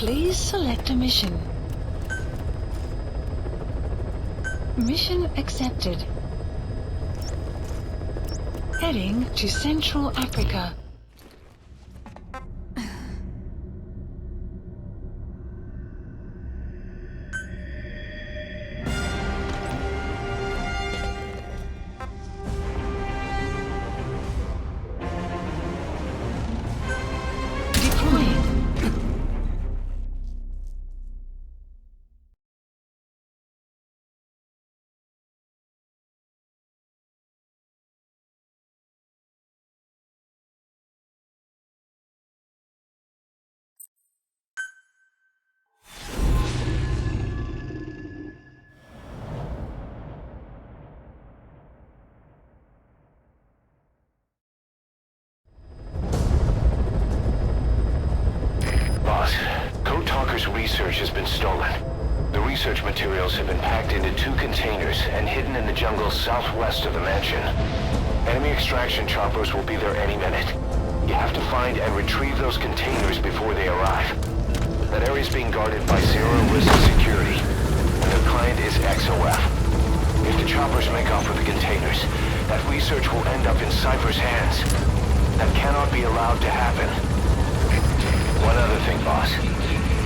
Please select a mission. Mission accepted. Heading to Central Africa. Research has been stolen. The research materials have been packed into 2 containers and hidden in the jungle southwest of the mansion. Enemy extraction choppers will be there any minute. You have to find and retrieve those containers before they arrive. That area is being guarded by zero-risk security, and their client is XOF. If the choppers make off with the containers, that research will end up in Cypher's hands. That cannot be allowed to happen. One other thing, boss.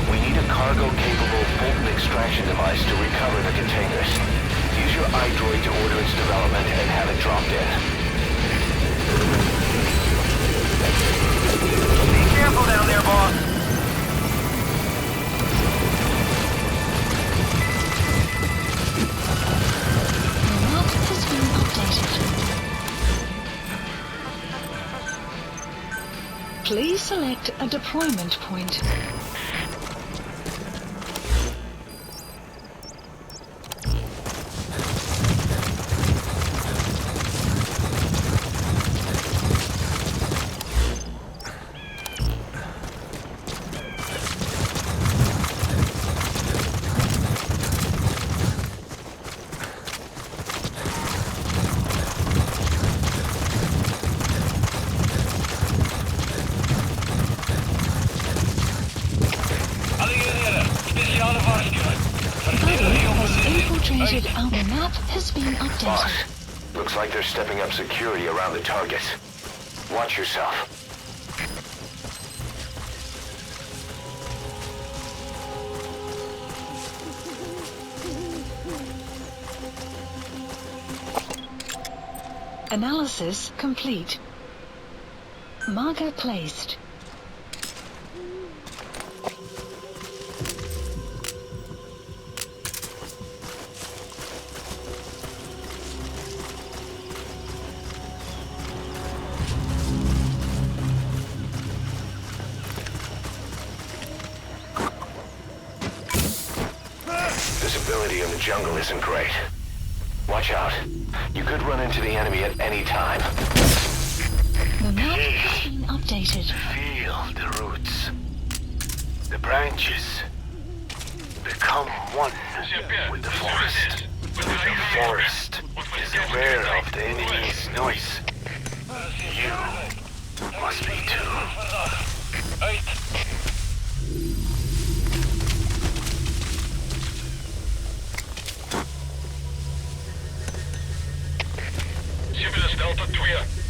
We need a cargo-capable Fulton extraction device to recover the containers. Use your iDroid to order its development and have it dropped in. Be careful down there, boss! The map has been updated. Please select a deployment point. Our map has been updated. Boss, looks like they're stepping up security around the target. Watch yourself. Analysis complete. Marker placed. Visibility in the jungle isn't great. Watch out. You could run into the enemy at any time. The map has been updated. Feel the roots. The branches. Become one with the forest. The forest is aware of the enemy's noise. You must be too. Delta 2.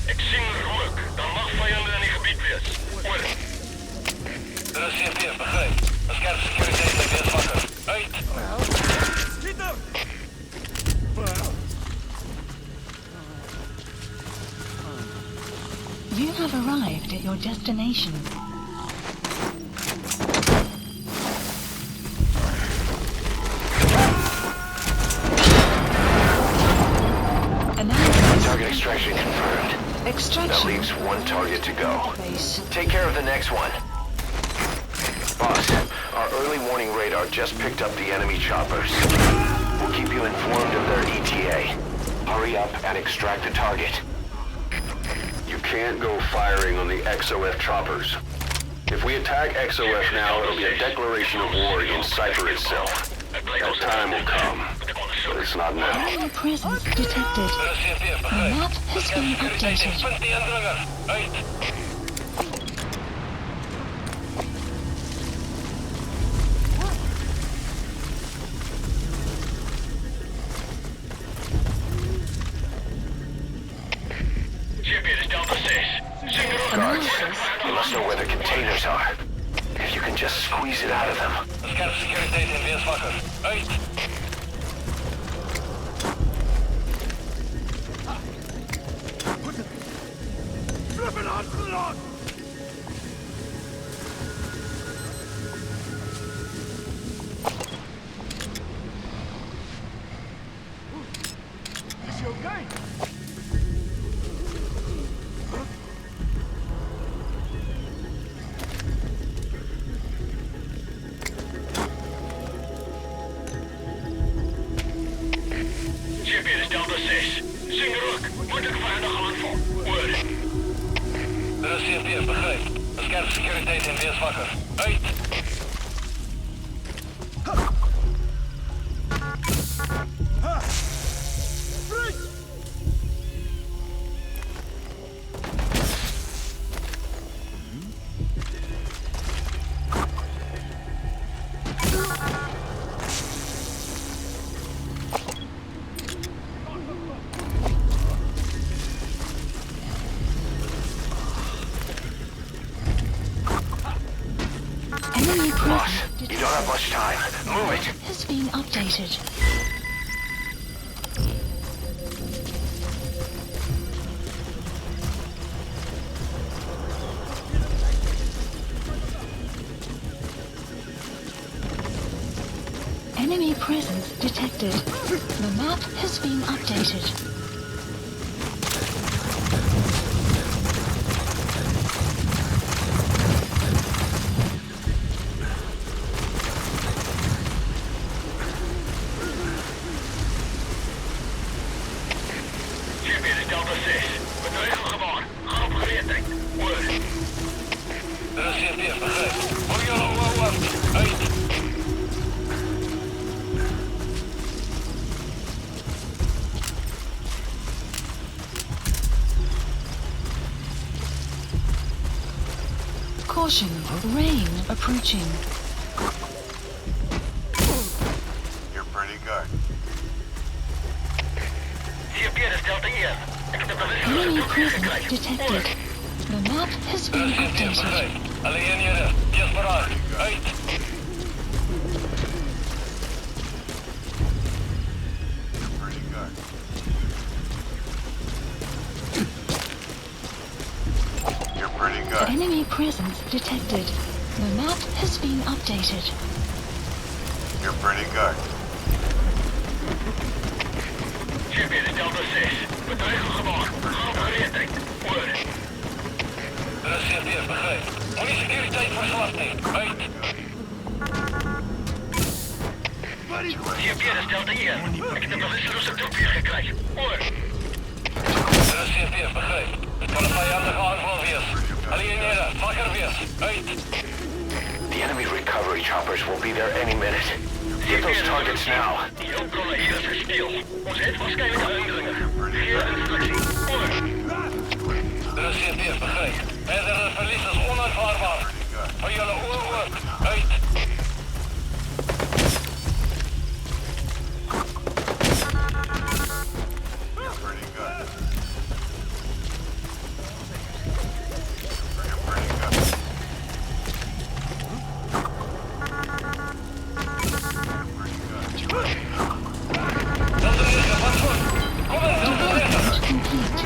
Ik zie rook. Dan mag vijanden in die gebied wees. Oor. Er is CFTF, begrijp. Een scherp securiteit lijkt weer wakker. Uit. You have arrived at your destination. Target extraction confirmed. Extraction. That leaves one target to go. Base. Take care of the next one. Boss, our early warning radar just picked up the enemy choppers. We'll keep you informed of their ETA. Hurry up and extract the target. You can't go firing on the XOF choppers. If we attack XOF now, it'll be a declaration of war against Cypher itself. That time will come, but it's not now. Enemy presence detected. The map has been updated. must know where the containers are. If you can just squeeze it out of them. Scherp securiteit en wees wakker. Uit! GPS Delta 6. Iggrok, moeilijk veilige aanval. Oor. Er is CP, begrijp. Scherp securiteit en wees wakker. Uit! Enemy Boss, presence you don't have much time. Move it. has been updated. Enemy presence detected. The map has been updated. GPS Delta 6. Bedreiging gewaar. Ga op gereedheid. Oor. Er is CP, begrijp. Hoor jullie oor. Uit! Caution, rain approaching. You're pretty good. GPS Delta 1. Ik heb de bewustzijn Enemy terug presence gekregen. detected. The map has been updated. Alleen hier. Wees paraat. Uit! You're pretty good. You're pretty good. Enemy presence detected. The map has been updated. You're pretty good. GPS Delta 6. Bedreiging gewaar. Ga op gereedheid. Oor. Er is CP, begrijp. Moenie securiteit verslag nemen. Uit! GPS Delta 1. Ik heb de bewusteloze troep weer gekregen. Oor. Er is CP, begrijp. Het kan een vijandige aanval wees. Alleen hier, wakker wees. Uit! The enemy recovery choppers will be there any minute. Get those targets now. Die hulpbronnen hier is gesteeld. Ons heeft waarschijnlijk aandringen. Geef instructie. Oor. Er is CP, begrijp. Verdere verlies is onaanvaardbaar. Van jullie oor ook. Uit! You're pretty good. You're pretty good. Dat is het, wat voor? Kom in, Development complete.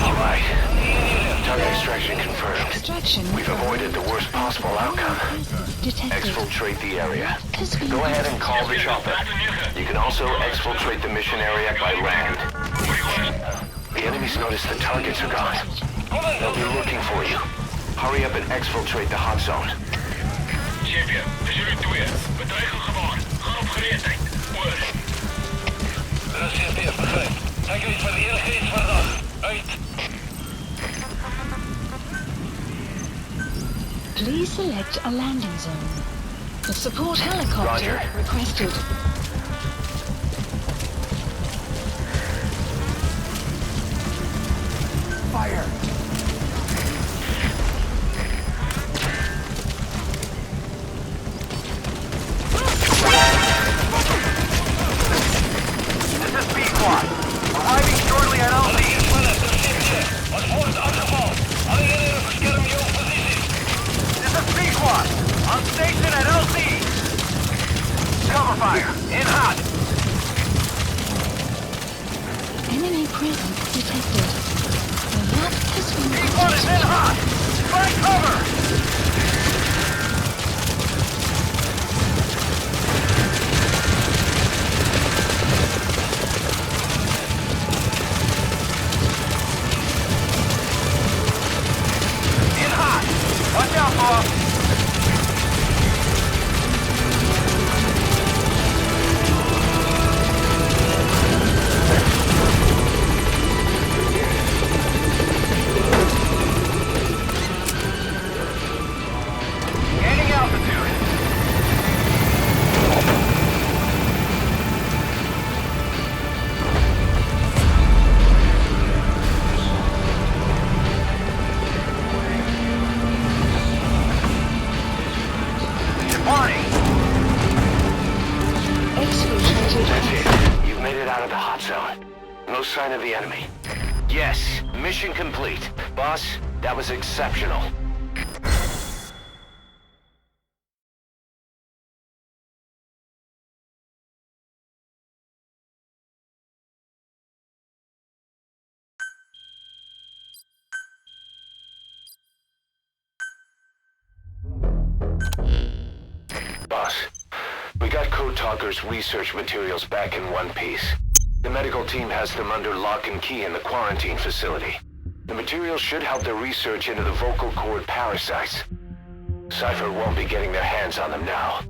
All right. Target extraction confirmed. Extraction. We've avoided the worst possible outcome. Detected. Exfiltrate the area. Has been Go ahead and call the chopper. You can also exfiltrate the mission area by land. The enemies notice the targets are gone. They'll be looking for you. Hurry up and exfiltrate the hot zone. Champion, het is jullie twee. Bedreiging gewaar. Ga op gereedheid. Oor. Er is CP, begrijp. Kijk eens van hier geen verdacht. Uit. Please select a landing zone. The support helicopter Roger. requested. Fire! This is B-Quad. Arriving shortly at Alpha. Mission complete. Boss, that was exceptional. Boss, we got Code Talker's research materials back in one piece. The medical team has them under lock and key in the quarantine facility. The materials should help their research into the vocal cord parasites. Cypher won't be getting their hands on them now.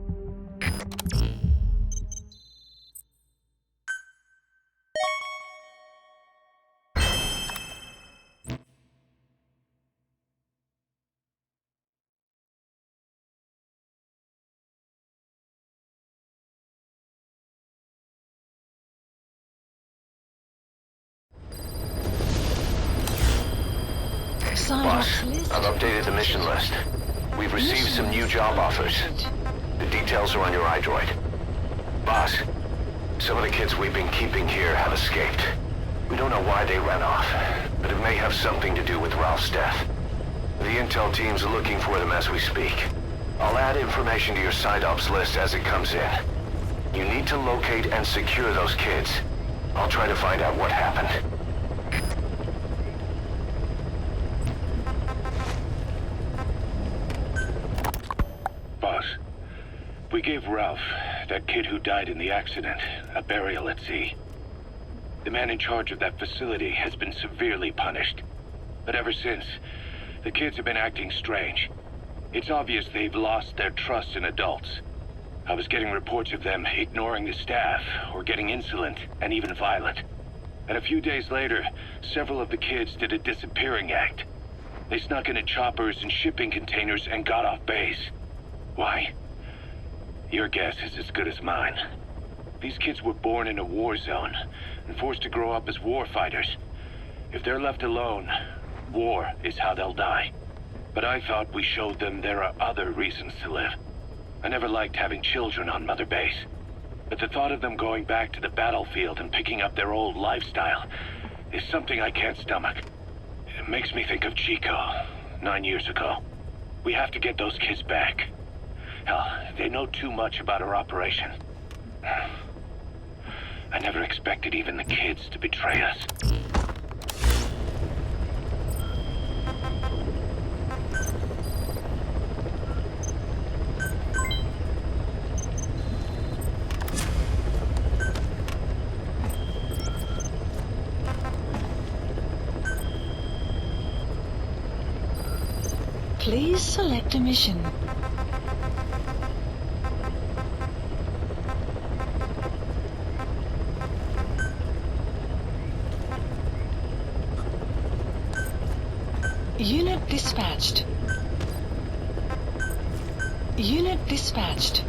Boss, I've updated the mission list. We've received some new job offers. The details are on your iDroid. Boss, some of the kids we've been keeping here have escaped. We don't know why they ran off, but it may have something to do with Ralph's death. The intel team's looking for them as we speak. I'll add information to your side ops list as it comes in. You need to locate and secure those kids. I'll try to find out what happened. Boss, we gave Ralph, that kid who died in the accident, a burial at sea. The man in charge of that facility has been severely punished. But ever since, the kids have been acting strange. It's obvious they've lost their trust in adults. I was getting reports of them ignoring the staff, or getting insolent, and even violent. And a few days later, several of the kids did a disappearing act. They snuck into choppers and shipping containers and got off base. Why? Your guess is as good as mine. These kids were born in a war zone and forced to grow up as war fighters. If they're left alone, war is how they'll die. But I thought we showed them there are other reasons to live. I never liked having children on Mother Base. But the thought of them going back to the battlefield and picking up their old lifestyle is something I can't stomach. It makes me think of Chico, 9 years ago. We have to get those kids back. Hell, they know too much about our operation. I never expected even the kids to betray us. Please select a mission. Unit dispatched. Unit dispatched.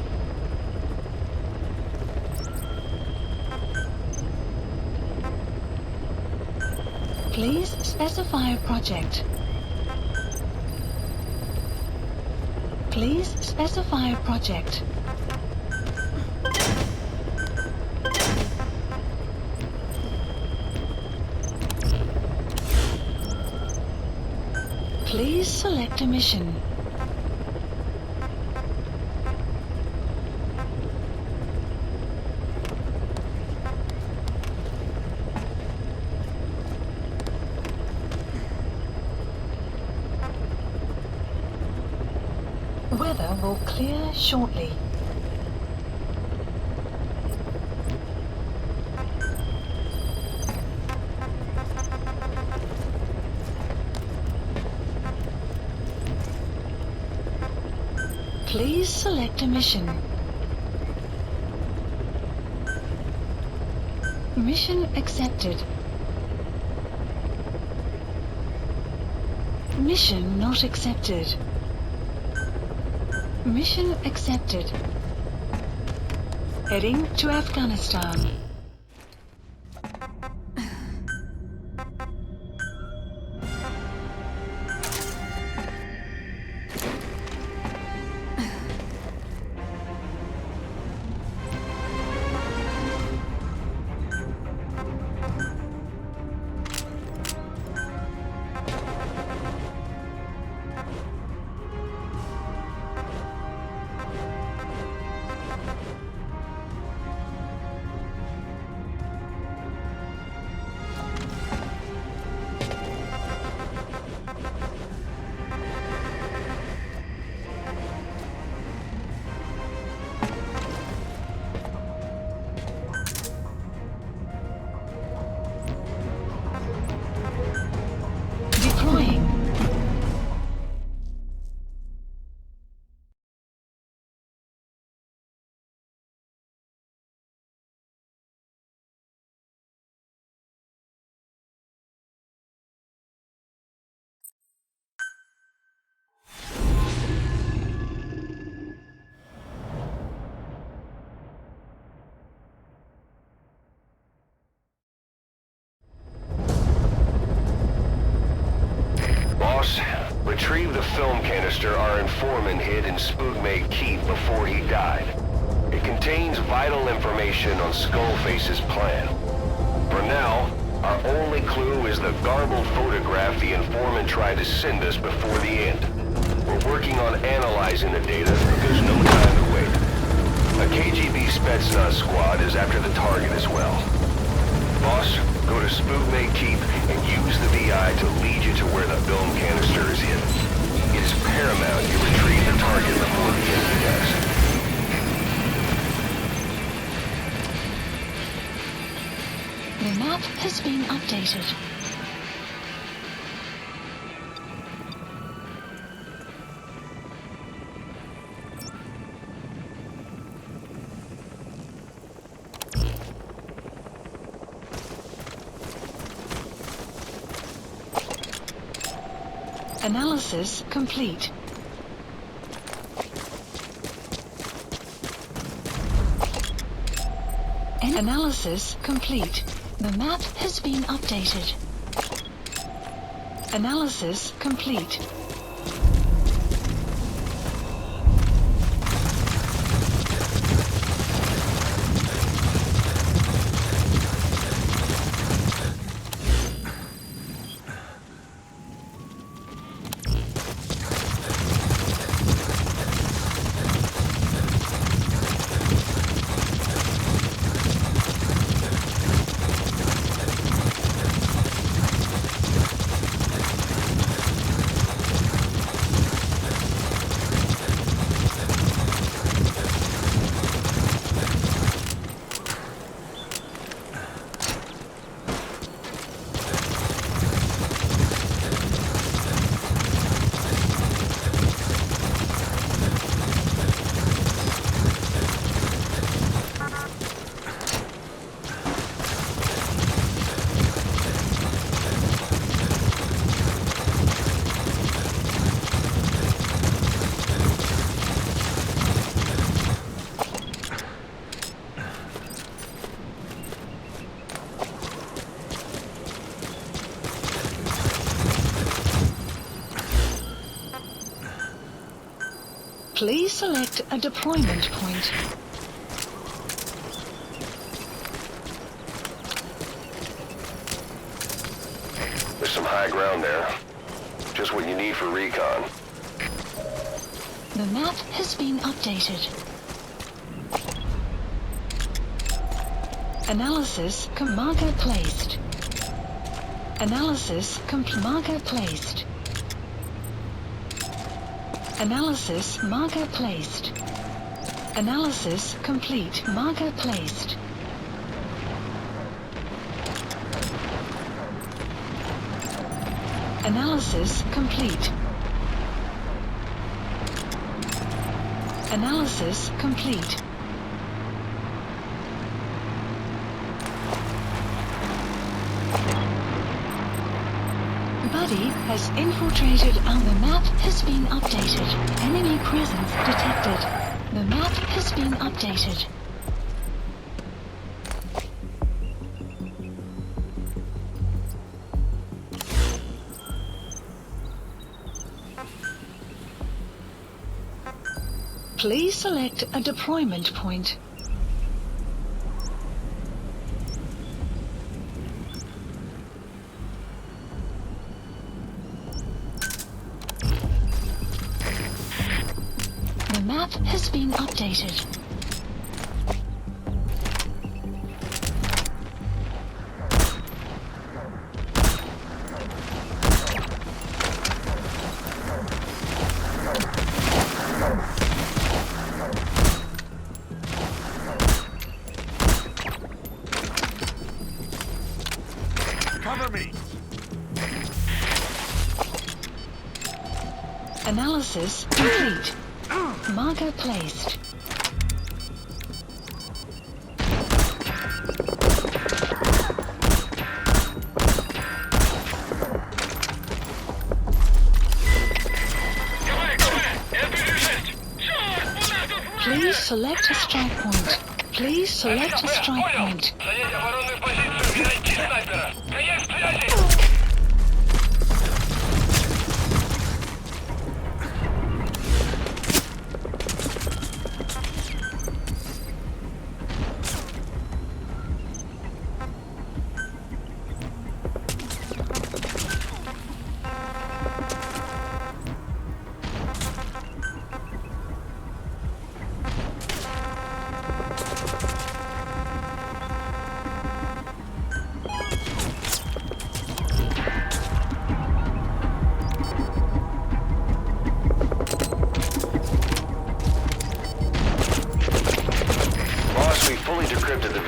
Please specify a project. Please specify a project. Please select a mission. Weather will clear shortly. Please select a mission. Mission accepted. Mission not accepted. Mission accepted. Heading to Afghanistan. retrieve the film canister our informant hid in Spoogmay Keep before he died. It contains vital information on Skullface's plan. For now, our only clue is the garbled photograph the informant tried to send us before the end. We're working on analyzing the data, but there's no time to wait. A KGB Spetsnaz squad is after the target as well. Boss, go to Spoogmay Keep and use the VI to lead you to where the film canister is hidden. It is paramount you retrieve the target before the enemy does. The map has been updated. Analysis complete. Analysis complete. The map has been updated. Analysis complete. Please select a deployment point. There's some high ground there. Just what you need for recon. The map has been updated. Analysis marker placed. Analysis marker placed. Analysis marker placed. Analysis complete. Marker placed. Analysis complete. Analysis complete. Buddy has infiltrated and the map has been updated. Enemy presence detected. The map has been updated. Please select a deployment point. The map has been updated. Cover me! Analysis complete. Marker placed. Please select a strike point. Please select a strike point. Занять оборонную позицию и найти снайпера. Конец связи!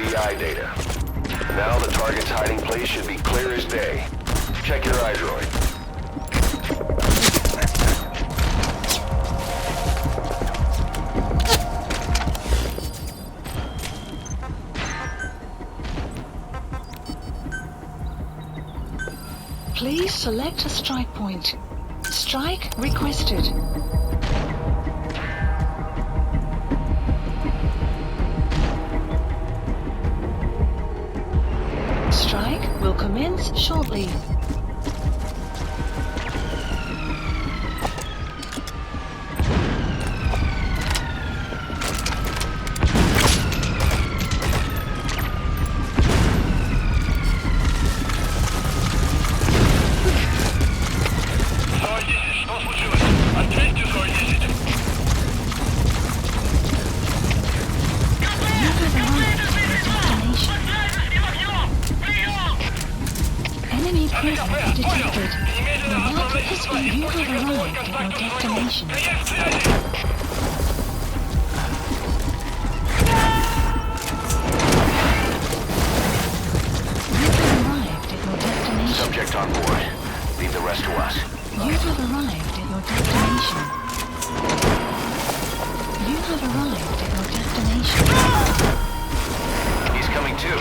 EI data. Now the target's hiding place should be clear as day. Check your iDroid. Please select a strike point. Strike requested. Strike will commence shortly. Subject on board. Leave the rest to us. You have arrived at your destination. You have arrived at your destination. He's coming too.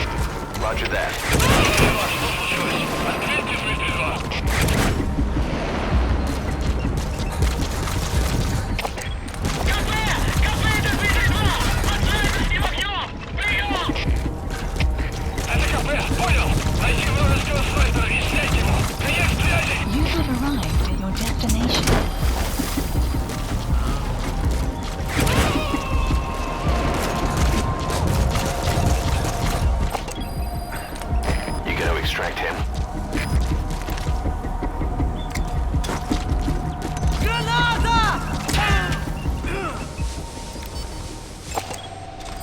Roger that. You have arrived at your destination. You gonna extract him?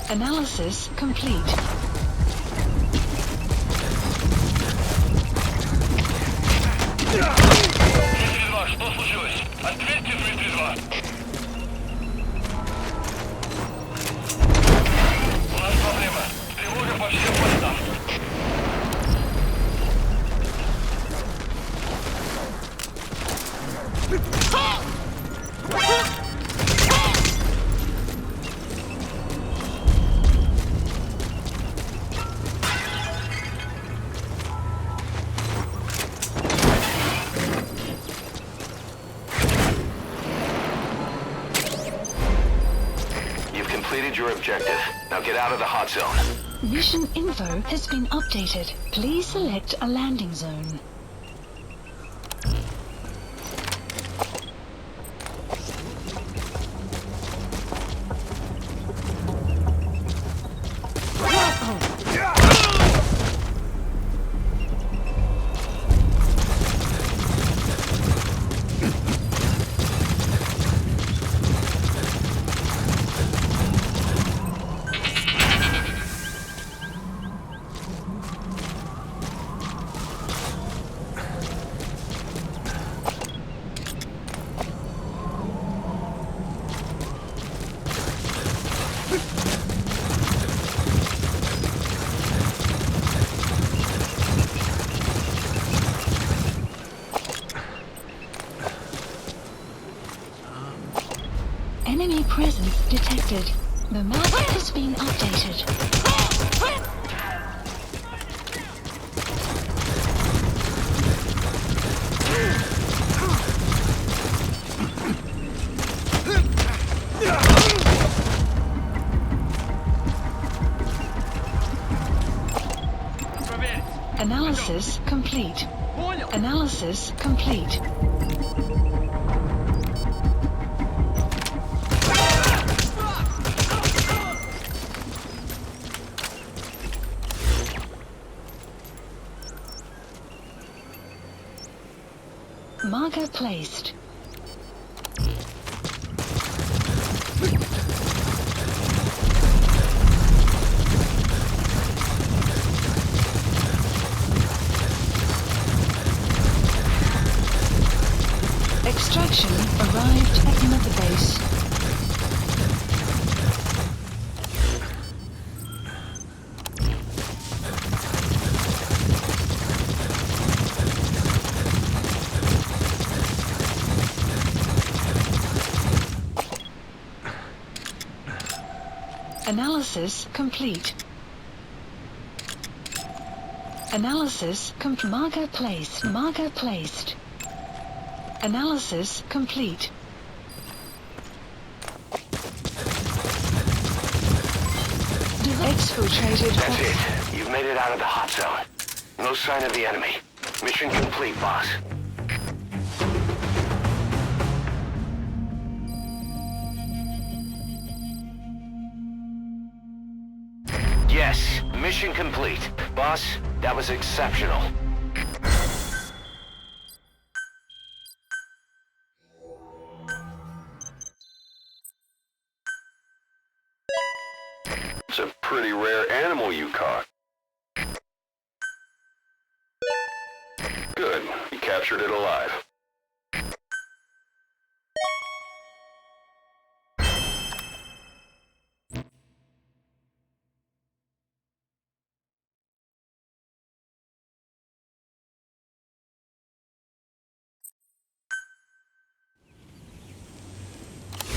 Analysis complete. Что случилось? Ответьте, Дмитрий 2. У нас проблема. Тревога по всем постам. Completed your objective. Now get out of the hot zone. Mission info has been updated. Please select a landing zone. Enemy presence detected. The map has been updated. Analysis complete. Analysis complete. Marker placed. Extraction arrived at Mother Base. Analysis complete. Analysis marker placed. Marker placed. Analysis complete. Exfiltrated. That's it. You've made it out of the hot zone. No sign of the enemy. Mission complete, boss. Yes, mission complete. Boss, that was exceptional. It's a pretty rare animal you caught. Good. You captured it alive.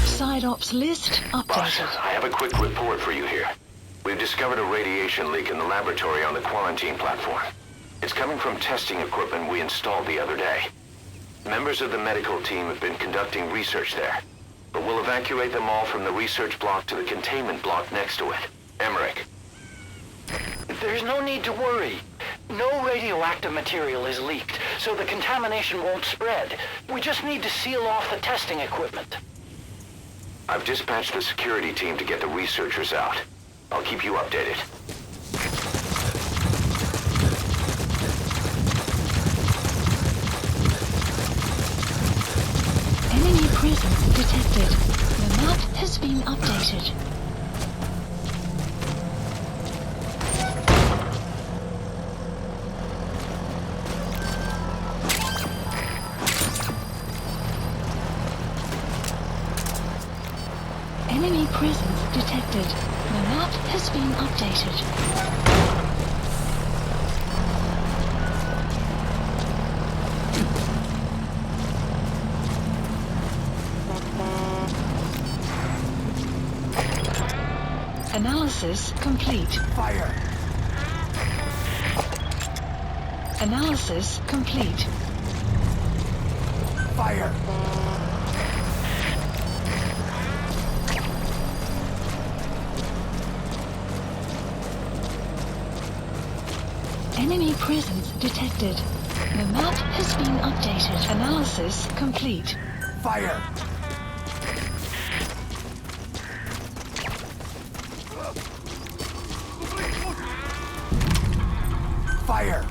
Side ops list Boss, updated. I have a quick report for you here. We've discovered a radiation leak in the laboratory on the quarantine platform. It's coming from testing equipment we installed the other day. Members of the medical team have been conducting research there, but we'll evacuate them all from the research block to the containment block next to it. Emmerich. There's no need to worry. No radioactive material is leaked, so the contamination won't spread. We just need to seal off the testing equipment. I've dispatched the security team to get the researchers out. I'll keep you updated. Enemy presence detected. The map has been updated. Enemy presence detected. The map has been updated. Analysis complete. Fire! Analysis complete. Fire! Enemy presence detected. The map has been updated. Analysis complete. Fire! Fire!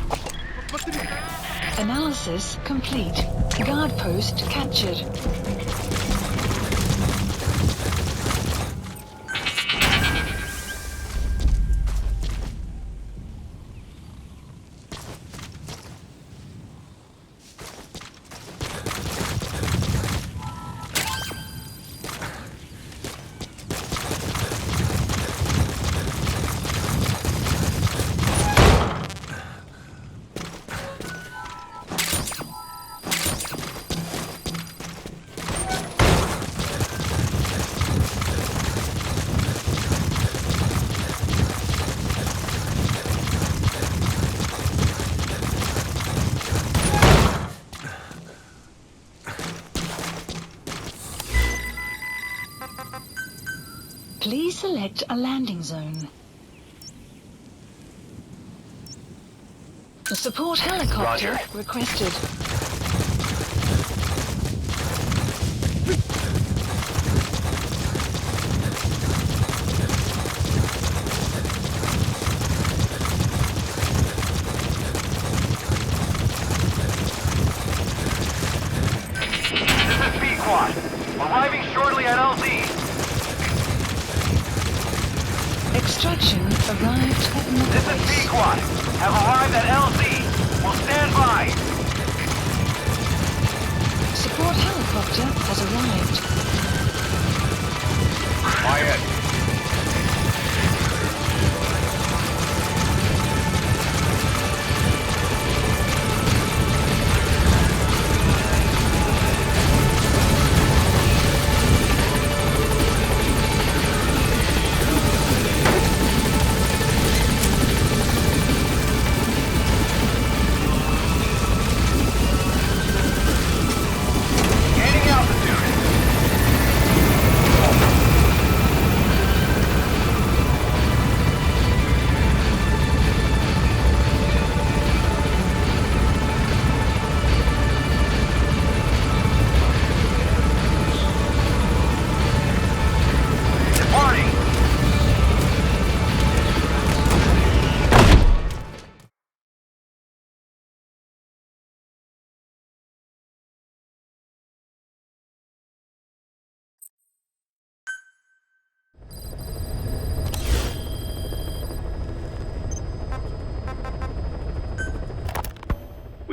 Analysis complete. Guard post captured. Please select a landing zone. The support helicopter Roger. requested. This is B-Quad. Arriving shortly at LZ. Extraction arrived at This is North. B-Quad. Have arrived at LZ. Will stand by. Support helicopter has arrived. Quiet.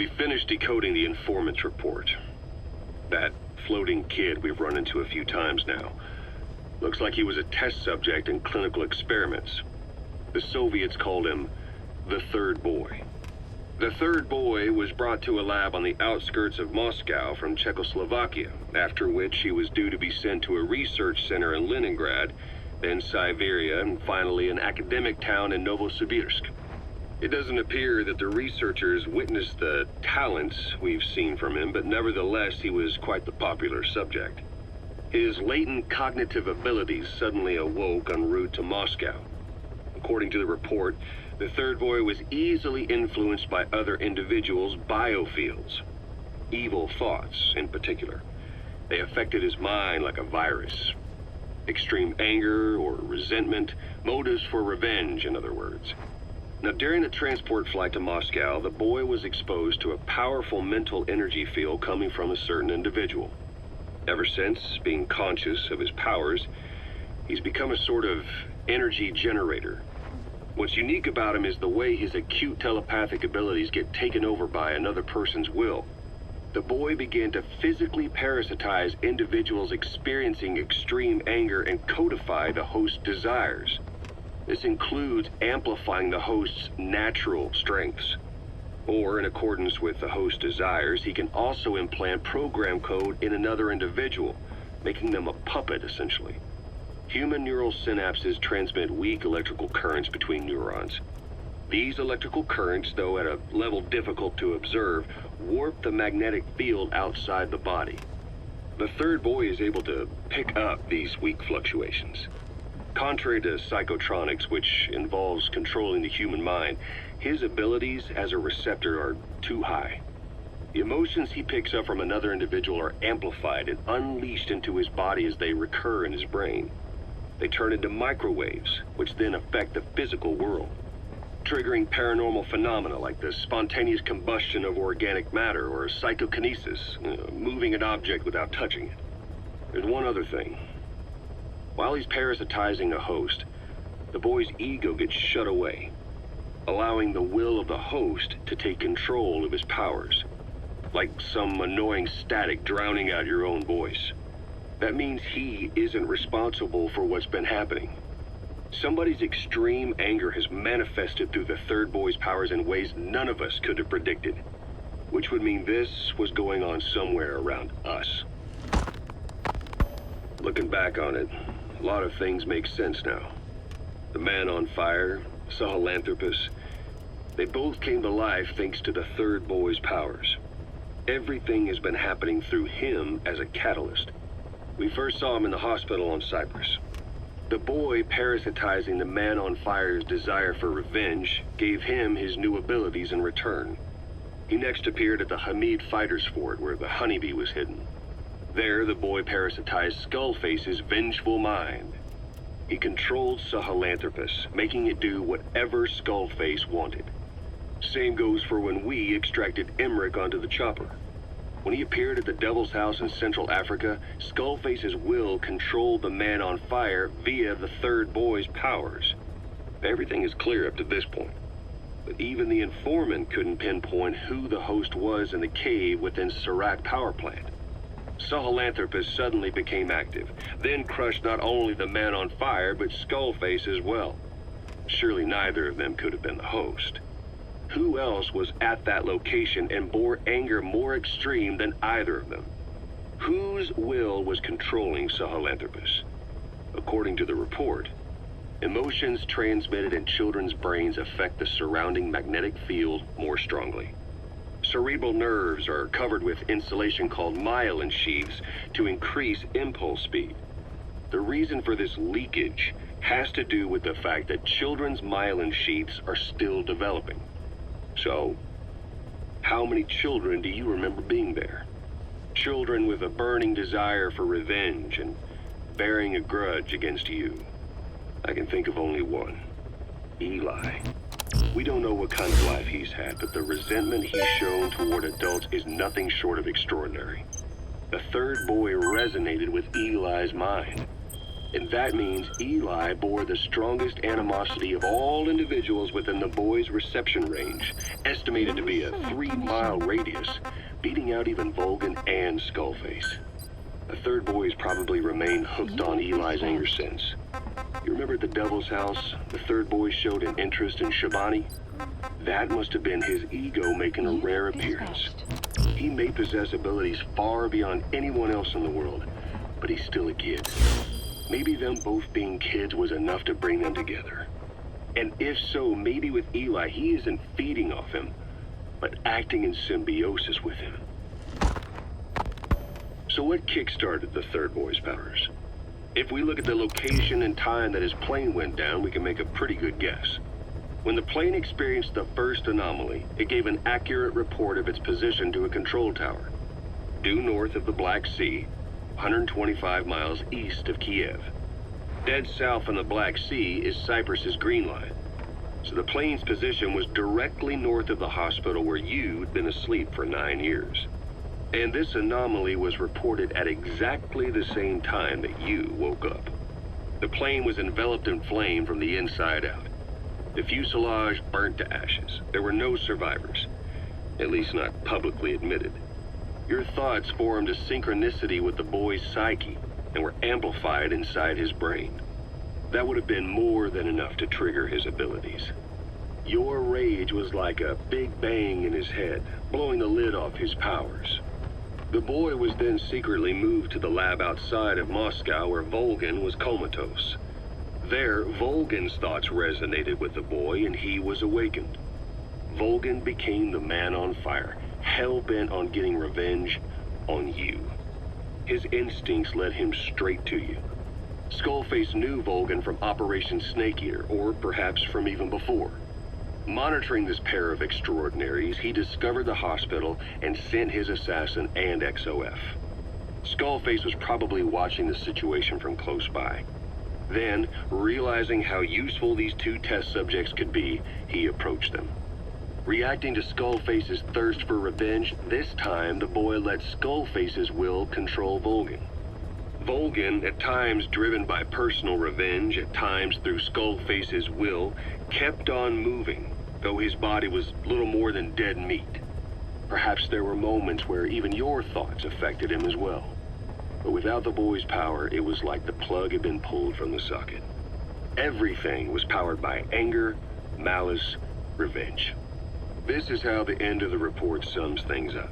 We finished decoding the informant's report. That floating kid we've run into a few times now. Looks like he was a test subject in clinical experiments. The Soviets called him the Third Boy. The Third Boy was brought to a lab on the outskirts of Moscow from Czechoslovakia, after which he was due to be sent to a research center in Leningrad, then Siberia, and finally an academic town in Novosibirsk. It doesn't appear that the researchers witnessed the talents we've seen from him, but nevertheless he was quite the popular subject. His latent cognitive abilities suddenly awoke en route to Moscow. According to the report, the Third Boy was easily influenced by other individuals' biofields. Evil thoughts, in particular. They affected his mind like a virus. Extreme anger or resentment, motives for revenge, in other words. Now, during the transport flight to Moscow, the boy was exposed to a powerful mental energy field coming from a certain individual. Ever since, being conscious of his powers, he's become a sort of energy generator. What's unique about him is the way his acute telepathic abilities get taken over by another person's will. The boy began to physically parasitize individuals experiencing extreme anger and codify the host's desires. This includes amplifying the host's natural strengths. Or, in accordance with the host's desires, he can also implant program code in another individual, making them a puppet, essentially. Human neural synapses transmit weak electrical currents between neurons. These electrical currents, though at a level difficult to observe, warp the magnetic field outside the body. The Third Boy is able to pick up these weak fluctuations. Contrary to psychotronics, which involves controlling the human mind, his abilities as a receptor are too high. The emotions he picks up from another individual are amplified and unleashed into his body as they recur in his brain. They turn into microwaves, which then affect the physical world, triggering paranormal phenomena like the spontaneous combustion of organic matter or psychokinesis, moving an object without touching it. There's one other thing. While he's parasitizing a host, the boy's ego gets shut away, allowing the will of the host to take control of his powers, like some annoying static drowning out your own voice. That means he isn't responsible for what's been happening. Somebody's extreme anger has manifested through the Third Boy's powers in ways none of us could have predicted, which would mean this was going on somewhere around us. Looking back on it, a lot of things make sense now. The man on fire, Sahelanthropus, they both came to life thanks to the Third Boy's powers. Everything has been happening through him as a catalyst. We first saw him in the hospital on Cyprus. The boy parasitizing the man on fire's desire for revenge gave him his new abilities in return. He next appeared at the Hamid Fighter's Fort where the honeybee was hidden. There, the boy parasitized Skullface's vengeful mind. He controlled Sahelanthropus, making it do whatever Skullface wanted. Same goes for when we extracted Emmerich onto the chopper. When he appeared at the Devil's House in Central Africa, Skullface's will controlled the man on fire via the Third Boy's powers. Everything is clear up to this point. But even the informant couldn't pinpoint who the host was in the cave within Serac power plant. Sahelanthropus suddenly became active, then crushed not only the man on fire, but Skullface as well. Surely neither of them could have been the host. Who else was at that location and bore anger more extreme than either of them? Whose will was controlling Sahelanthropus? According to the report, emotions transmitted in children's brains affect the surrounding magnetic field more strongly. Cerebral nerves are covered with insulation called myelin sheaths to increase impulse speed. The reason for this leakage has to do with the fact that children's myelin sheaths are still developing. So, how many children do you remember being there? Children with a burning desire for revenge and bearing a grudge against you. I can think of only one. Eli. We don't know what kind of life he's had, but the resentment he's shown toward adults is nothing short of extraordinary. The Third Boy resonated with Eli's mind. And that means Eli bore the strongest animosity of all individuals within the boy's reception range, estimated to be a 3-mile radius, beating out even Vulcan and Skullface. The third boy's probably remained hooked on Eli's anger since. You remember at the Devil's House, the third boy showed an interest in Shabani? That must have been his ego making a rare appearance. He may possess abilities far beyond anyone else in the world, but he's still a kid. Maybe them both being kids was enough to bring them together. And if so, maybe with Eli, he isn't feeding off him, but acting in symbiosis with him. So what kick-started the third boy's powers? If we look at the location and time that his plane went down, we can make a pretty good guess. When the plane experienced the first anomaly, it gave an accurate report of its position to a control tower, due north of the Black Sea, 125 miles east of Kiev. Dead south on the Black Sea is Cyprus's Green Line. So the plane's position was directly north of the hospital where you'd been asleep for 9 years. And this anomaly was reported at exactly the same time that you woke up. The plane was enveloped in flame from the inside out. The fuselage burnt to ashes. There were no survivors, at least not publicly admitted. Your thoughts formed a synchronicity with the boy's psyche and were amplified inside his brain. That would have been more than enough to trigger his abilities. Your rage was like a big bang in his head, blowing the lid off his powers. The boy was then secretly moved to the lab outside of Moscow where Volgan was comatose. There, Volgan's thoughts resonated with the boy and he was awakened. Volgan became the man on fire, hell-bent on getting revenge on you. His instincts led him straight to you. Skullface knew Volgan from Operation Snake Eater, or perhaps from even before. Monitoring this pair of extraordinaries, he discovered the hospital and sent his assassin and XOF. Skullface was probably watching the situation from close by. Then, realizing how useful these two test subjects could be, he approached them. Reacting to Skullface's thirst for revenge, this time the boy let Skullface's will control Volgan. Volgan, at times driven by personal revenge, at times through Skullface's will, kept on moving, though his body was little more than dead meat. Perhaps there were moments where even your thoughts affected him as well. But without the boy's power, it was like the plug had been pulled from the socket. Everything was powered by anger, malice, revenge. This is how the end of the report sums things up.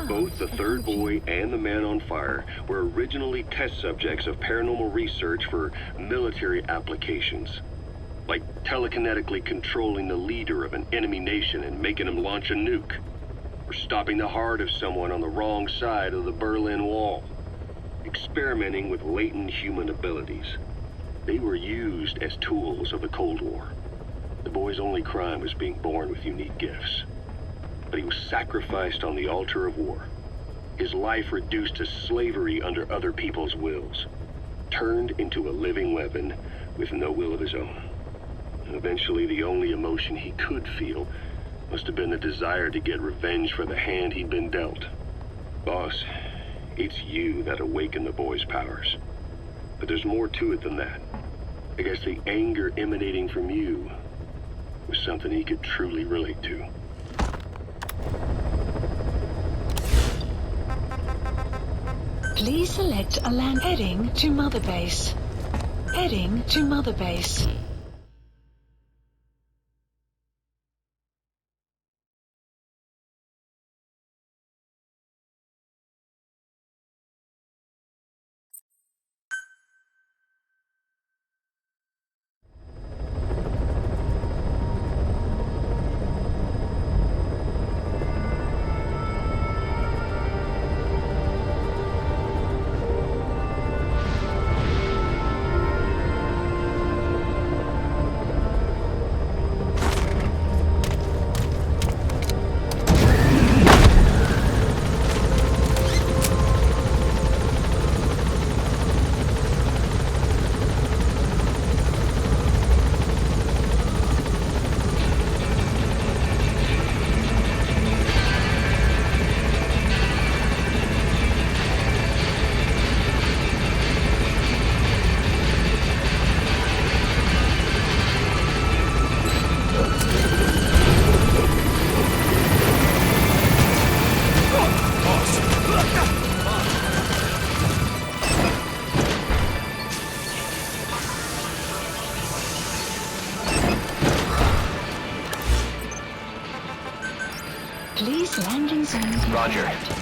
Both the third boy and the man on fire were originally test subjects of paranormal research for military applications, like telekinetically controlling the leader of an enemy nation and making him launch a nuke, or stopping the heart of someone on the wrong side of the Berlin Wall, experimenting with latent human abilities. They were used as tools of the Cold War. The boy's only crime was being born with unique gifts. But he was sacrificed on the altar of war. His life reduced to slavery under other people's wills. Turned into a living weapon with no will of his own. And eventually the only emotion he could feel must have been the desire to get revenge for the hand he'd been dealt. Boss, it's you that awakened the boy's powers. But there's more to it than that. I guess the anger emanating from you was something he could truly relate to. Please select a land heading to Mother Base. Heading to Mother Base. Please landing zone confirmed. Roger.